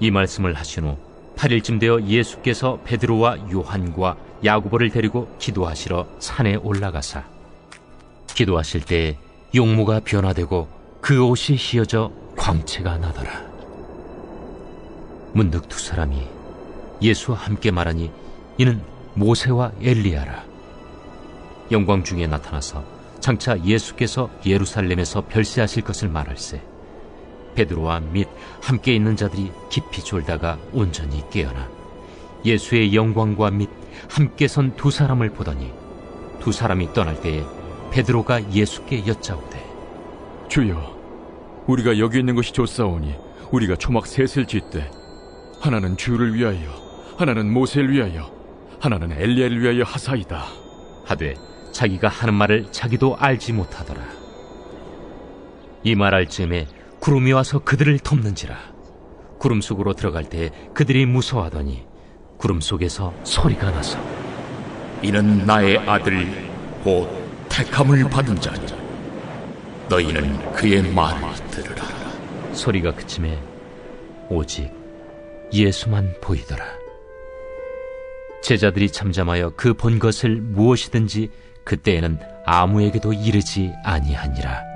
이 말씀을 하신 후 8일쯤 되어 예수께서 베드로와 요한과 야고보를 데리고 기도하시러 산에 올라가사 기도하실 때에 용모가 변화되고 그 옷이 휘어져 광채가 나더라. 문득 두 사람이 예수와 함께 말하니 이는 모세와 엘리야라. 영광 중에 나타나서 장차 예수께서 예루살렘에서 별세하실 것을 말할세 베드로와 및 함께 있는 자들이 깊이 졸다가 온전히 깨어나 예수의 영광과 및 함께 선 두 사람을 보더니 두 사람이 떠날 때에 베드로가 예수께 여짜오되 주여, 우리가 여기 있는 것이 좋사오니 우리가 초막 셋을 짓되 하나는 주를 위하여, 하나는 모세를 위하여, 하나는 엘리야를 위하여 하사이다 하되 자기가 하는 말을 자기도 알지 못하더라. 이 말할 즈음에 구름이 와서 그들을 덮는지라. 구름 속으로 들어갈 때 그들이 무서워하더니 구름 속에서 소리가 나서 이는 나의 아들 곧 택함을 받은 자니 너희는 그의 말을 들으라. 소리가 그침에 오직 예수만 보이더라. 제자들이 잠잠하여 그 본 것을 무엇이든지 그때에는 아무에게도 이르지 아니하니라.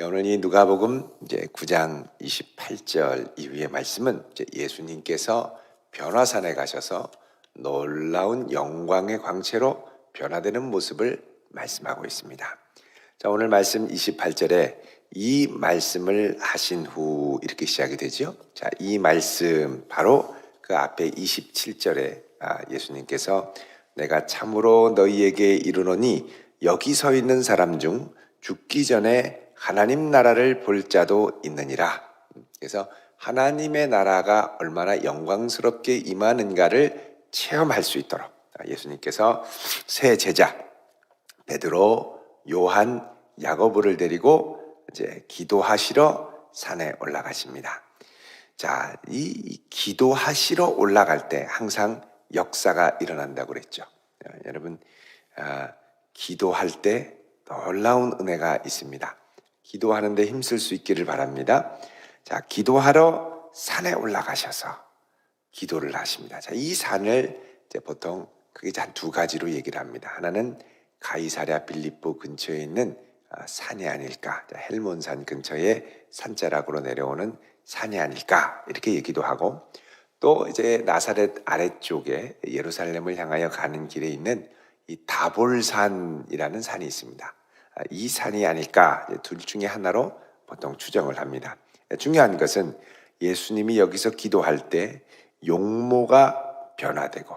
오늘 이 누가복음 이제 9장 28절 이후의 말씀은 이제 예수님께서 변화산에 가셔서 놀라운 영광의 광채로 변화되는 모습을 말씀하고 있습니다. 자, 오늘 말씀 28절에 이 말씀을 하신 후 이렇게 시작이 되죠. 자, 이 말씀 바로 그 앞에 27절에 예수님께서 내가 참으로 너희에게 이르노니 여기 서 있는 사람 중 죽기 전에 하나님 나라를 볼 자도 있느니라. 그래서 하나님의 나라가 얼마나 영광스럽게 임하는가를 체험할 수 있도록 예수님께서 세 제자 베드로, 요한, 야고보를 데리고 이제 기도하시러 산에 올라가십니다. 자, 이 기도하시러 올라갈 때 항상 역사가 일어난다고 그랬죠. 여러분, 기도할 때 놀라운 은혜가 있습니다. 기도하는데 힘쓸 수 있기를 바랍니다. 자, 기도하러 산에 올라가셔서 기도를 하십니다. 자, 이 산을 이제 보통 크게 한 두 가지로 얘기를 합니다. 하나는 가이사랴 빌립보 근처에 있는 산이 아닐까, 헬몬산 근처에 산자락으로 내려오는 산이 아닐까 이렇게 얘기도 하고, 또 이제 나사렛 아래쪽에 예루살렘을 향하여 가는 길에 있는 이 다볼산이라는 산이 있습니다. 이 산이 아닐까, 둘 중에 하나로 보통 추정을 합니다. 중요한 것은 예수님이 여기서 기도할 때 용모가 변화되고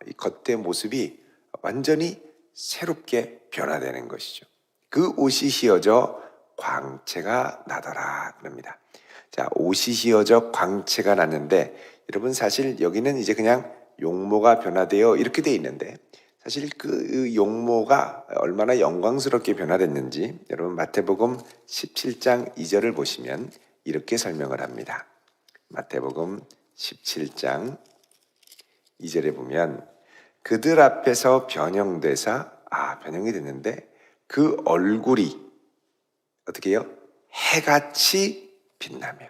이 겉의 모습이 완전히 새롭게 변화되는 것이죠. 그 옷이 휘어져 광채가 나더라 그럽니다. 자, 옷이 휘어져 광채가 났는데, 여러분 사실 여기는 이제 그냥 용모가 변화되어 이렇게 돼 있는데, 사실 그 용모가 얼마나 영광스럽게 변화됐는지 여러분 마태복음 17장 2절을 보시면 이렇게 설명을 합니다. 마태복음 17장 2절에 보면 그들 앞에서 변형되사, 변형이 됐는데 그 얼굴이 어떻게 해요? 해같이 빛나며.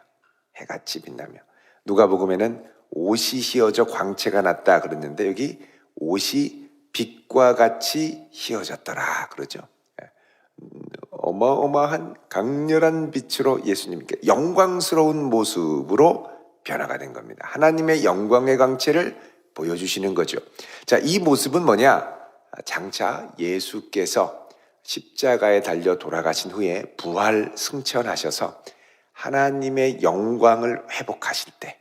누가복음에는 옷이 휘어져 광채가 났다 그랬는데 여기 옷이 빛과 같이 휘어졌더라 그러죠. 어마어마한 강렬한 빛으로 예수님께 영광스러운 모습으로 변화가 된 겁니다. 하나님의 영광의 광채를 보여주시는 거죠. 자, 이 모습은 뭐냐? 장차 예수께서 십자가에 달려 돌아가신 후에 부활 승천하셔서 하나님의 영광을 회복하실 때,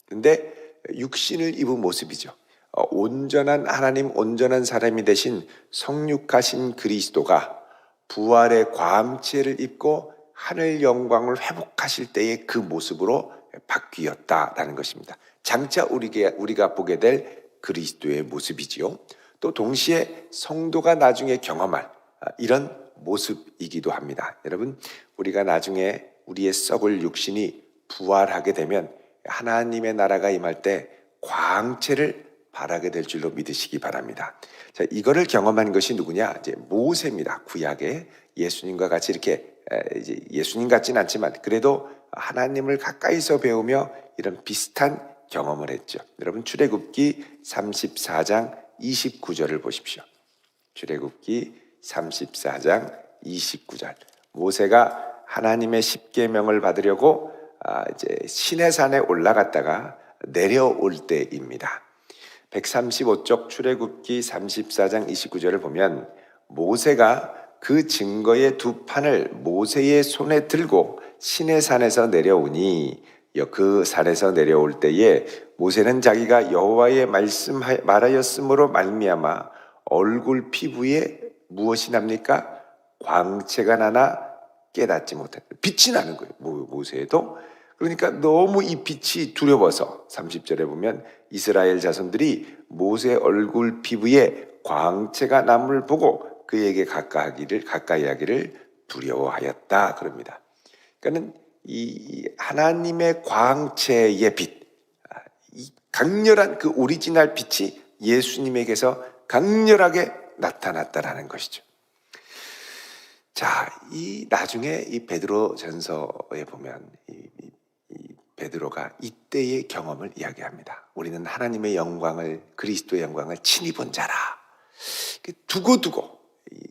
근데 육신을 입은 모습이죠. 온전한 하나님, 온전한 사람이 되신 성육하신 그리스도가 부활의 광채를 입고 하늘 영광을 회복하실 때의 그 모습으로 바뀌었다라는 것입니다. 장차 우리가 보게 될 그리스도의 모습이지요. 또 동시에 성도가 나중에 경험할 이런 모습이기도 합니다. 여러분, 우리가 나중에 우리의 썩을 육신이 부활하게 되면 하나님의 나라가 임할 때 광채를 발하게 될 줄로 믿으시기 바랍니다. 자, 이거를 경험한 것이 누구냐? 이제 모세입니다. 구약에 예수님과 같이 이렇게 이제 예수님 같지는 않지만 그래도 하나님을 가까이서 배우며 이런 비슷한 경험을 했죠. 여러분 출애굽기 34장 29절을 보십시오. 출애굽기 34장 29절. 모세가 하나님의 십계명을 받으려고 이제 시내산에 올라갔다가 내려올 때입니다. 135쪽 출애굽기 34장 29절을 보면 모세가 그 증거의 두 판을 모세의 손에 들고 시내산에서 내려오니 그 산에서 내려올 때에 모세는 자기가 여호와의 말하였으므로 말미암아 얼굴 피부에 무엇이 납니까? 광채가 나나 깨닫지 못했다. 빛이 나는 거예요. 모세도. 그러니까 너무 이 빛이 두려워서 30절에 보면 이스라엘 자손들이 모세 얼굴 피부에 광채가 남을 보고 그에게 가까이 하기를 두려워하였다 그럽니다. 그러니까는 이 하나님의 광채의 빛, 이 강렬한 그 오리지널 빛이 예수님에게서 강렬하게 나타났다라는 것이죠. 자, 이 나중에 이 베드로전서에 보면 이 베드로가 이때의 경험을 이야기합니다. 우리는 하나님의 영광을, 그리스도의 영광을 친히 본 자라. 두고두고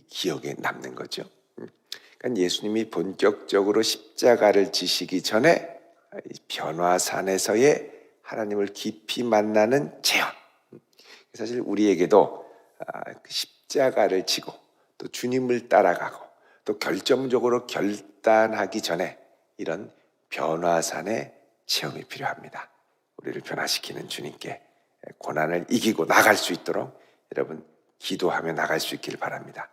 기억에 남는 거죠. 그러니까 예수님이 본격적으로 십자가를 지시기 전에 변화산에서의 하나님을 깊이 만나는 체험. 사실 우리에게도 십자가를 지고 또 주님을 따라가고 또 결정적으로 결단하기 전에 이런 변화산의 체험이 필요합니다. 우리를 변화시키는 주님께 고난을 이기고 나갈 수 있도록 여러분 기도하며 나갈 수 있기를 바랍니다.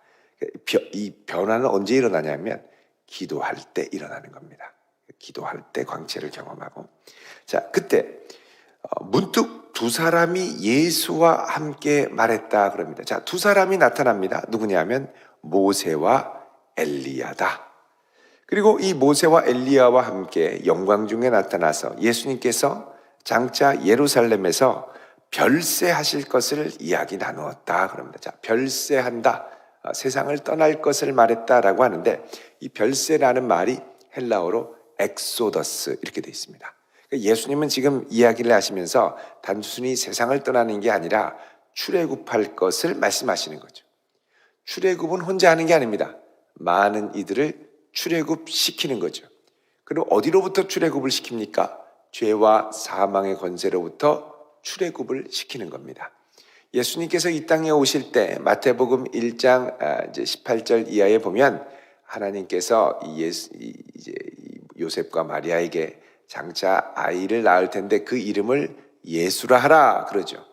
이 변화는 언제 일어나냐면 기도할 때 일어나는 겁니다. 기도할 때 광채를 경험하고, 자, 그때 문득 두 사람이 예수와 함께 말했다 그럽니다. 자, 두 사람이 나타납니다. 누구냐면 모세와 엘리야다. 그리고 이 모세와 엘리야와 함께 영광 중에 나타나서 예수님께서 장차 예루살렘에서 별세하실 것을 이야기 나누었다 그럽니다. 자, 별세한다, 세상을 떠날 것을 말했다라고 하는데 이 별세라는 말이 헬라어로 엑소더스 이렇게 되어 있습니다. 예수님은 지금 이야기를 하시면서 단순히 세상을 떠나는 게 아니라 출애굽할 것을 말씀하시는 거죠. 출애굽은 혼자 하는 게 아닙니다. 많은 이들을 출애굽시키는 거죠. 그리고 어디로부터 출애굽을 시킵니까? 죄와 사망의 권세로부터 출애굽을 시키는 겁니다. 예수님께서 이 땅에 오실 때 마태복음 1장 18절 이하에 보면 하나님께서 요셉과 마리아에게 장차 아이를 낳을 텐데 그 이름을 예수라 하라 그러죠.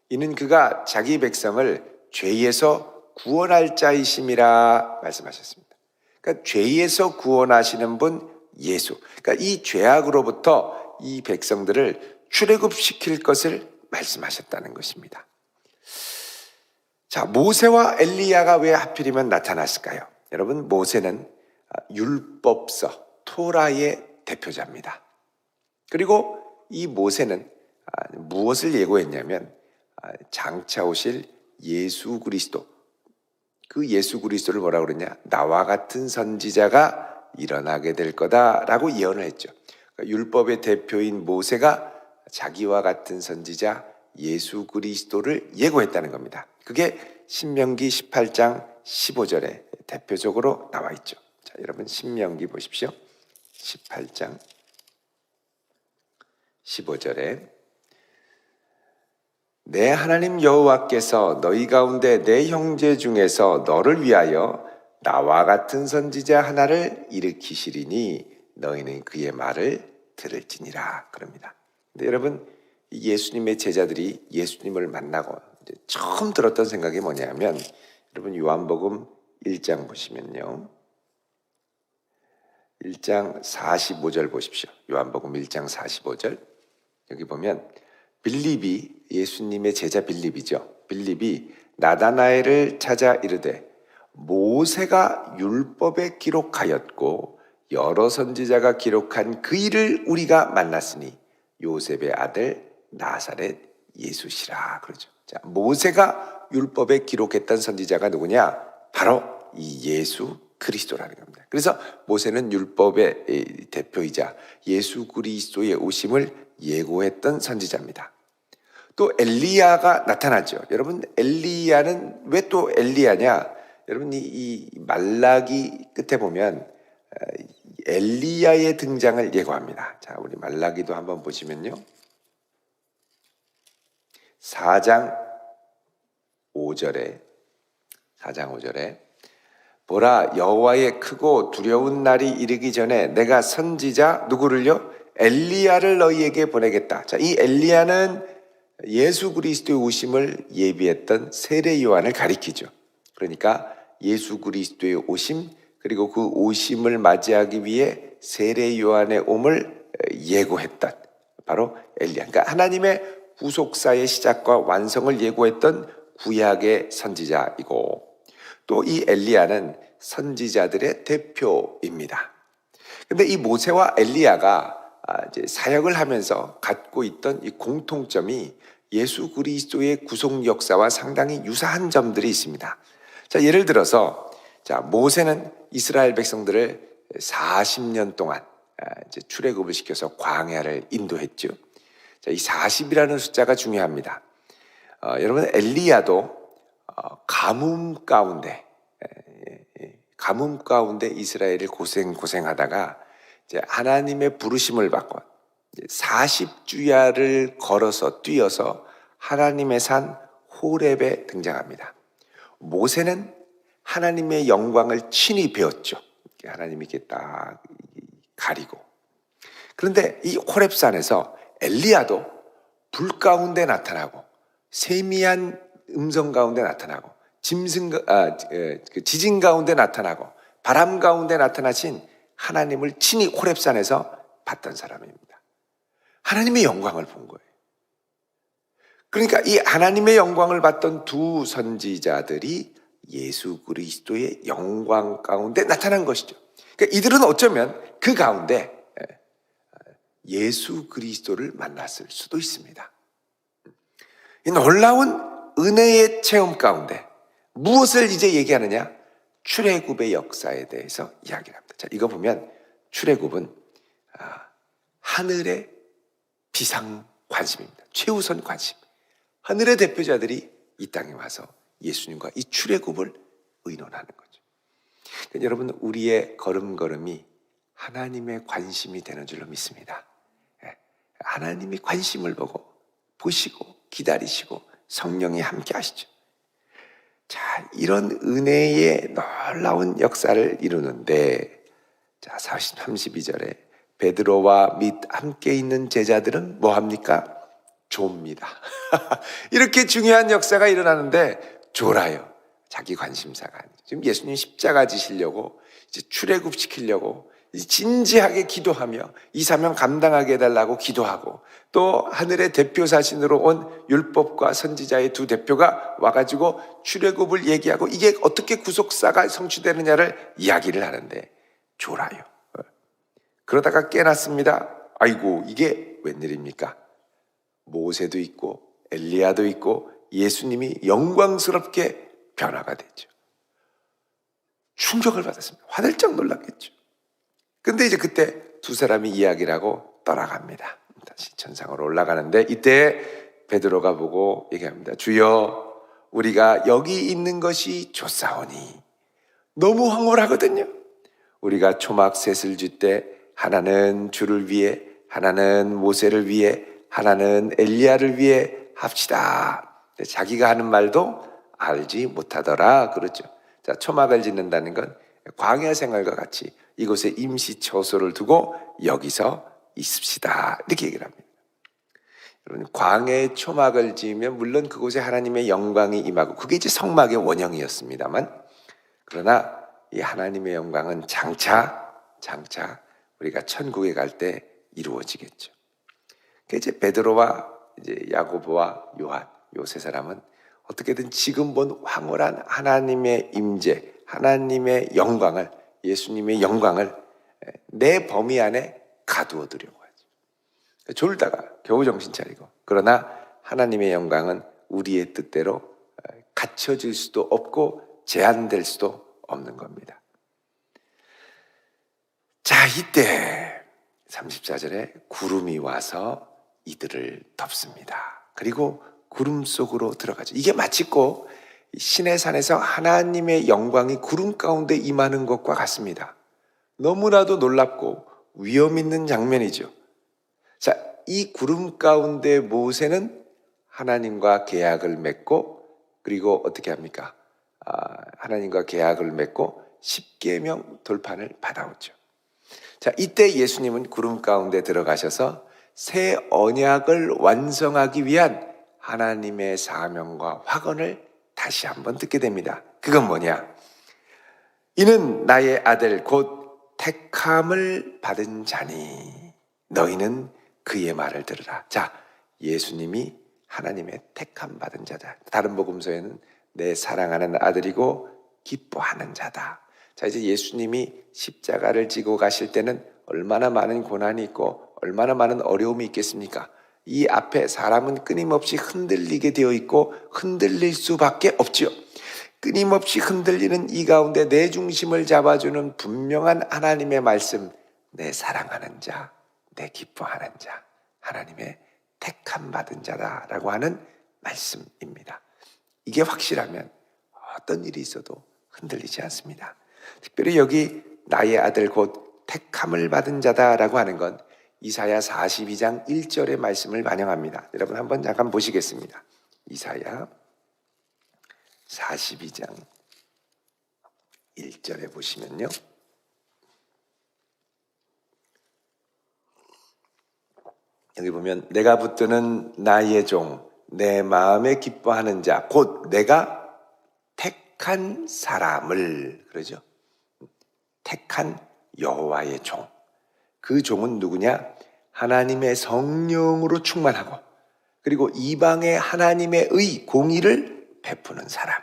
이는 그가 자기 백성을 죄에서 구원할 자이심이라 말씀하셨습니다. 그러니까 죄에서 구원하시는 분 예수. 그러니까 이 죄악으로부터 이 백성들을 출애굽시킬 것을 말씀하셨다는 것입니다. 자, 모세와 엘리야가 왜 하필이면 나타났을까요? 여러분, 모세는 율법서, 토라의 대표자입니다. 그리고 이 모세는 무엇을 예고했냐면 장차 오실 예수 그리스도, 그 예수 그리스도를 뭐라고 그러냐? 나와 같은 선지자가 일어나게 될 거다라고 예언을 했죠. 그러니까 율법의 대표인 모세가 자기와 같은 선지자 예수 그리스도를 예고했다는 겁니다. 그게 신명기 18장 15절에 대표적으로 나와 있죠. 자, 여러분 신명기 보십시오. 18장 15절에 내 하나님 여호와께서 너희 가운데 내 형제 중에서 너를 위하여 나와 같은 선지자 하나를 일으키시리니 너희는 그의 말을 들을지니라 그럽니다. 근데 여러분, 예수님의 제자들이 예수님을 만나고 이제 처음 들었던 생각이 뭐냐면, 여러분 요한복음 1장 보시면요, 1장 45절 보십시오. 요한복음 1장 45절. 여기 보면 빌립이, 예수님의 제자 빌립이죠. 빌립이 나다나엘을 찾아 이르되 모세가 율법에 기록하였고 여러 선지자가 기록한 그 일을 우리가 만났으니 요셉의 아들 나사렛 예수시라 그러죠. 자, 모세가 율법에 기록했던 선지자가 누구냐? 바로 이 예수 그리스도라는 겁니다. 그래서 모세는 율법의 대표이자 예수 그리스도의 오심을 예고했던 선지자입니다. 또 엘리야가 나타나죠. 여러분, 엘리야는 왜 또 엘리야냐? 여러분, 이 말라기 끝에 보면 엘리야의 등장을 예고합니다. 자, 우리 말라기도 한번 보시면요. 4장 5절에 보라, 여호와의 크고 두려운 날이 이르기 전에 내가 선지자 누구를요? 엘리야를 너희에게 보내겠다. 자, 이 엘리야는 예수 그리스도의 오심을 예비했던 세례 요한을 가리키죠. 그러니까 예수 그리스도의 오심, 그리고 그 오심을 맞이하기 위해 세례 요한의 옴을 예고했던 바로 엘리야. 그러니까 하나님의 구속사의 시작과 완성을 예고했던 구약의 선지자이고, 또 이 엘리야는 선지자들의 대표입니다. 그런데 이 모세와 엘리야가 이제 사역을 하면서 갖고 있던 이 공통점이 예수 그리스도의 구속 역사와 상당히 유사한 점들이 있습니다. 자, 예를 들어서 모세는 이스라엘 백성들을 40년 동안 이제 출애굽을 시켜서 광야를 인도했죠. 자, 이 40이라는 숫자가 중요합니다. 여러분, 엘리야도 가뭄 가운데 이스라엘을 고생하다가 이제 하나님의 부르심을 받고 40주야를 걸어서 뛰어서 하나님의 산 호렙에 등장합니다. 모세는 하나님의 영광을 친히 배웠죠. 하나님이 이렇게 딱 가리고. 그런데 이 호렙산에서 엘리야도 불 가운데 나타나고 세미한 음성 가운데 나타나고 지진 가운데 나타나고 바람 가운데 나타나신 하나님을 친히 호렙산에서 봤던 사람입니다. 하나님의 영광을 본 거예요. 그러니까 이 하나님의 영광을 봤던 두 선지자들이 예수 그리스도의 영광 가운데 나타난 것이죠. 그러니까 이들은 어쩌면 그 가운데 예수 그리스도를 만났을 수도 있습니다. 이 놀라운 은혜의 체험 가운데 무엇을 이제 얘기하느냐? 출애굽의 역사에 대해서 이야기를 합니다. 자, 이거 보면 출애굽은 하늘의 비상 관심입니다. 최우선 관심. 하늘의 대표자들이 이 땅에 와서 예수님과 이 출애굽을 의논하는 거죠. 그러니까 여러분, 우리의 걸음걸음이 하나님의 관심이 되는 줄로 믿습니다. 하나님이 관심을 보시고 기다리시고 성령이 함께 하시죠. 자, 이런 은혜의 놀라운 역사를 이루는데, 자, 32절에 베드로와 및 함께 있는 제자들은 뭐 합니까? 좁니다. 이렇게 중요한 역사가 일어나는데 졸아요. 자기 관심사가 아니죠. 지금 예수님 십자가 지시려고 이제 출애굽시키려고 진지하게 기도하며 이 사명 감당하게 해달라고 기도하고, 또 하늘의 대표 사신으로 온 율법과 선지자의 두 대표가 와가지고 출애굽을 얘기하고 이게 어떻게 구속사가 성취되느냐를 이야기를 하는데 졸아요. 그러다가 깨났습니다. 아이고, 이게 웬일입니까? 모세도 있고 엘리야도 있고 예수님이 영광스럽게 변화가 됐죠. 충격을 받았습니다. 화들짝 놀랐겠죠. 근데 이제 그때 두 사람이 이야기를 하고 떠나갑니다. 다시 천상으로 올라가는데 이때 베드로가 보고 얘기합니다. 주여, 우리가 여기 있는 것이 좋사오니. 너무 황홀하거든요. 우리가 초막 셋을 줄 때 하나는 주를 위해, 하나는 모세를 위해, 하나는 엘리야를 위해 합시다. 자기가 하는 말도 알지 못하더라 그러죠. 자, 초막을 짓는다는 건 광야 생활과 같이 이곳에 임시 처소를 두고 여기서 있읍시다, 이렇게 얘기를 합니다. 여러분, 광야에 초막을 지으면 물론 그곳에 하나님의 영광이 임하고 그게 이제 성막의 원형이었습니다만, 그러나 이 하나님의 영광은 장차 우리가 천국에 갈 때 이루어지겠죠. 이제 베드로와 이제 야고보와 요한, 요 세 사람은 어떻게든 지금 본 황홀한 하나님의 임재, 하나님의 영광을, 예수님의 영광을 내 범위 안에 가두어두려고 하죠. 졸다가 겨우 정신 차리고. 그러나 하나님의 영광은 우리의 뜻대로 갖춰질 수도 없고 제한될 수도 없는 겁니다. 자, 이때 34절에 구름이 와서 이들을 덮습니다. 그리고 구름 속으로 들어가죠. 이게 마치고 신의 산에서 하나님의 영광이 구름 가운데 임하는 것과 같습니다. 너무나도 놀랍고 위험 있는 장면이죠. 자, 이 구름 가운데 모세는 하나님과 계약을 맺고, 그리고 어떻게 합니까? 하나님과 계약을 맺고 십계명 돌판을 받아오죠. 자, 이때 예수님은 구름 가운데 들어가셔서 새 언약을 완성하기 위한 하나님의 사명과 확언을 다시 한번 듣게 됩니다. 그건 뭐냐? 이는 나의 아들 곧 택함을 받은 자니 너희는 그의 말을 들으라. 자, 예수님이 하나님의 택함 받은 자다. 다른 복음서에는 내 사랑하는 아들이고 기뻐하는 자다. 자, 이제 예수님이 십자가를 지고 가실 때는 얼마나 많은 고난이 있고 얼마나 많은 어려움이 있겠습니까? 이 앞에 사람은 끊임없이 흔들리게 되어 있고 흔들릴 수밖에 없지요. 끊임없이 흔들리는 이 가운데 내 중심을 잡아주는 분명한 하나님의 말씀, 내 사랑하는 자, 내 기뻐하는 자, 하나님의 택함 받은 자다라고 하는 말씀입니다. 이게 확실하면 어떤 일이 있어도 흔들리지 않습니다. 특별히 여기 나의 아들 곧 택함을 받은 자다라고 하는 건 이사야 42장 1절의 말씀을 반영합니다. 여러분 한번 잠깐 보시겠습니다. 이사야 42장 1절에 보시면요, 여기 보면 내가 붙드는 나의 종, 내 마음에 기뻐하는 자, 곧 내가 택한 사람을, 그러죠. 택한 여호와의 종. 그 종은 누구냐? 하나님의 성령으로 충만하고 그리고 이방의 하나님의 공의를 베푸는 사람.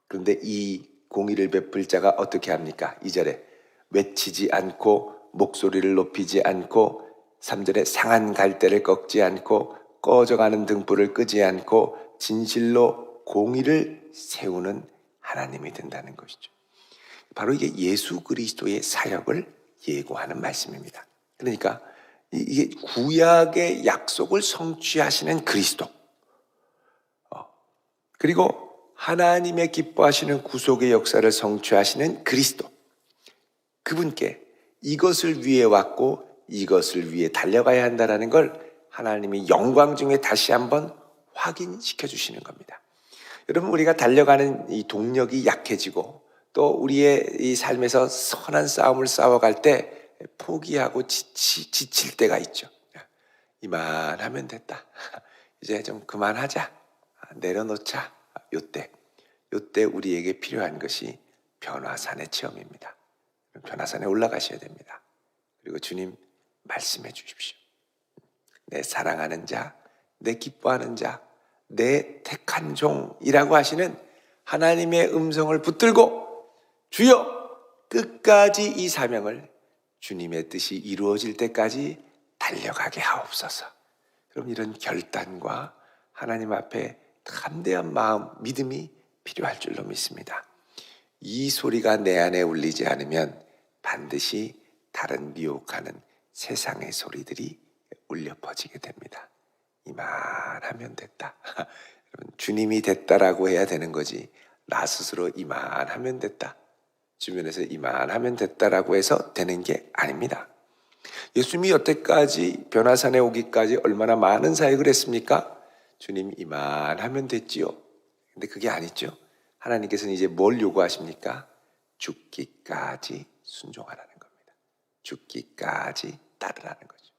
그런데 이 공의를 베풀 자가 어떻게 합니까? 2절에 외치지 않고 목소리를 높이지 않고, 3절에 상한 갈대를 꺾지 않고 꺼져가는 등불을 끄지 않고 진실로 공의를 세우는 하나님이 된다는 것이죠. 바로 이게 예수 그리스도의 사역을 예고하는 말씀입니다. 그러니까 이게 구약의 약속을 성취하시는 그리스도, 그리고 하나님의 기뻐하시는 구속의 역사를 성취하시는 그리스도, 그분께 이것을 위해 왔고 이것을 위해 달려가야 한다는 걸 하나님이 영광 중에 다시 한번 확인시켜 주시는 겁니다. 여러분, 우리가 달려가는 이 동력이 약해지고 또 우리의 이 삶에서 선한 싸움을 싸워갈 때 포기하고 지칠 때가 있죠. 이만하면 됐다. 이제 좀 그만하자. 내려놓자. 요때 우리에게 필요한 것이 변화산의 체험입니다. 변화산에 올라가셔야 됩니다. 그리고 주님 말씀해 주십시오. 내 사랑하는 자, 내 기뻐하는 자, 내 택한 종이라고 하시는 하나님의 음성을 붙들고 주여 끝까지 이 사명을 주님의 뜻이 이루어질 때까지 달려가게 하옵소서. 그럼 이런 결단과 하나님 앞에 담대한 마음, 믿음이 필요할 줄로 믿습니다. 이 소리가 내 안에 울리지 않으면 반드시 다른 미혹하는 세상의 소리들이 울려 퍼지게 됩니다. 이만하면 됐다. 주님이 됐다라고 해야 되는 거지, 나 스스로 이만하면 됐다, 주변에서 이만하면 됐다라고 해서 되는 게 아닙니다. 예수님이 여태까지 변화산에 오기까지 얼마나 많은 사역을 했습니까? 주님 이만하면 됐지요. 근데 그게 아니죠. 하나님께서는 이제 뭘 요구하십니까? 죽기까지 순종하라는 겁니다. 죽기까지 따르라는 거죠.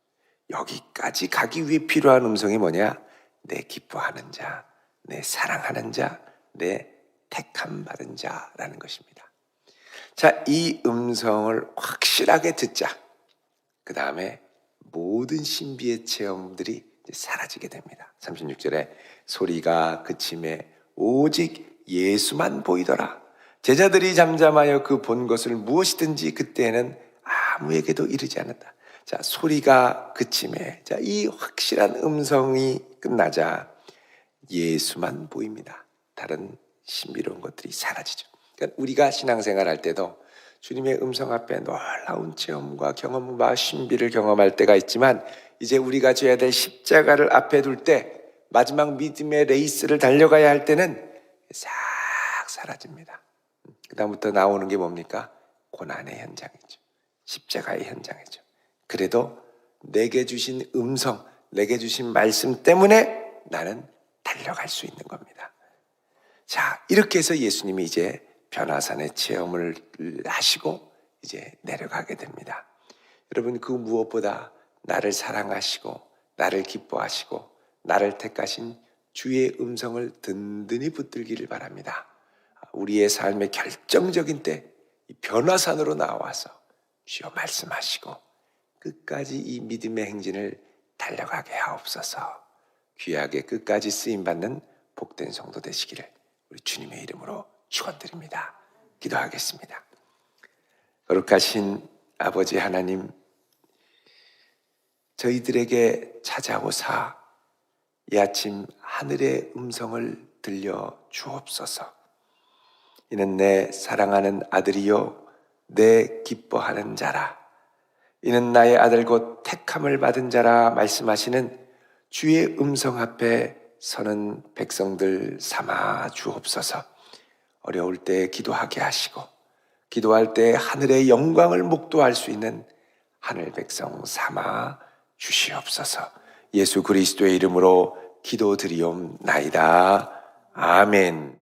여기까지 가기 위해 필요한 음성이 뭐냐? 내 기뻐하는 자, 내 사랑하는 자, 내 택함 받은 자라는 것입니다. 자, 이 음성을 확실하게 듣자. 그 다음에 모든 신비의 체험들이 사라지게 됩니다. 36절에 소리가 그침에 오직 예수만 보이더라. 제자들이 잠잠하여 그 본 것을 무엇이든지 그때는 아무에게도 이르지 않았다. 자, 소리가 그침에, 자, 이 확실한 음성이 끝나자 예수만 보입니다. 다른 신비로운 것들이 사라지죠. 그러니까 우리가 신앙생활 할 때도 주님의 음성 앞에 놀라운 체험과 경험과 신비를 경험할 때가 있지만, 이제 우리가 져야 될 십자가를 앞에 둘 때, 마지막 믿음의 레이스를 달려가야 할 때는 싹 사라집니다. 그 다음부터 나오는 게 뭡니까? 고난의 현장이죠. 십자가의 현장이죠. 그래도 내게 주신 음성, 내게 주신 말씀 때문에 나는 달려갈 수 있는 겁니다. 자, 이렇게 해서 예수님이 이제 변화산의 체험을 하시고 이제 내려가게 됩니다. 여러분, 그 무엇보다 나를 사랑하시고 나를 기뻐하시고 나를 택하신 주의 음성을 든든히 붙들기를 바랍니다. 우리의 삶의 결정적인 때 이 변화산으로 나와서 주여 말씀하시고 끝까지 이 믿음의 행진을 달려가게 하옵소서. 귀하게 끝까지 쓰임받는 복된 성도 되시기를 우리 주님의 이름으로 축원드립니다. 기도하겠습니다. 거룩하신 아버지 하나님, 저희들에게 찾아오사 이 아침 하늘의 음성을 들려 주옵소서. 이는 내 사랑하는 아들이요 내 기뻐하는 자라. 이는 나의 아들 곧 택함을 받은 자라 말씀하시는 주의 음성 앞에 서는 백성들 삼아 주옵소서. 어려울 때 기도하게 하시고 기도할 때 하늘의 영광을 목도할 수 있는 하늘 백성 삼아 주시옵소서. 예수 그리스도의 이름으로 기도드리옵나이다. 아멘.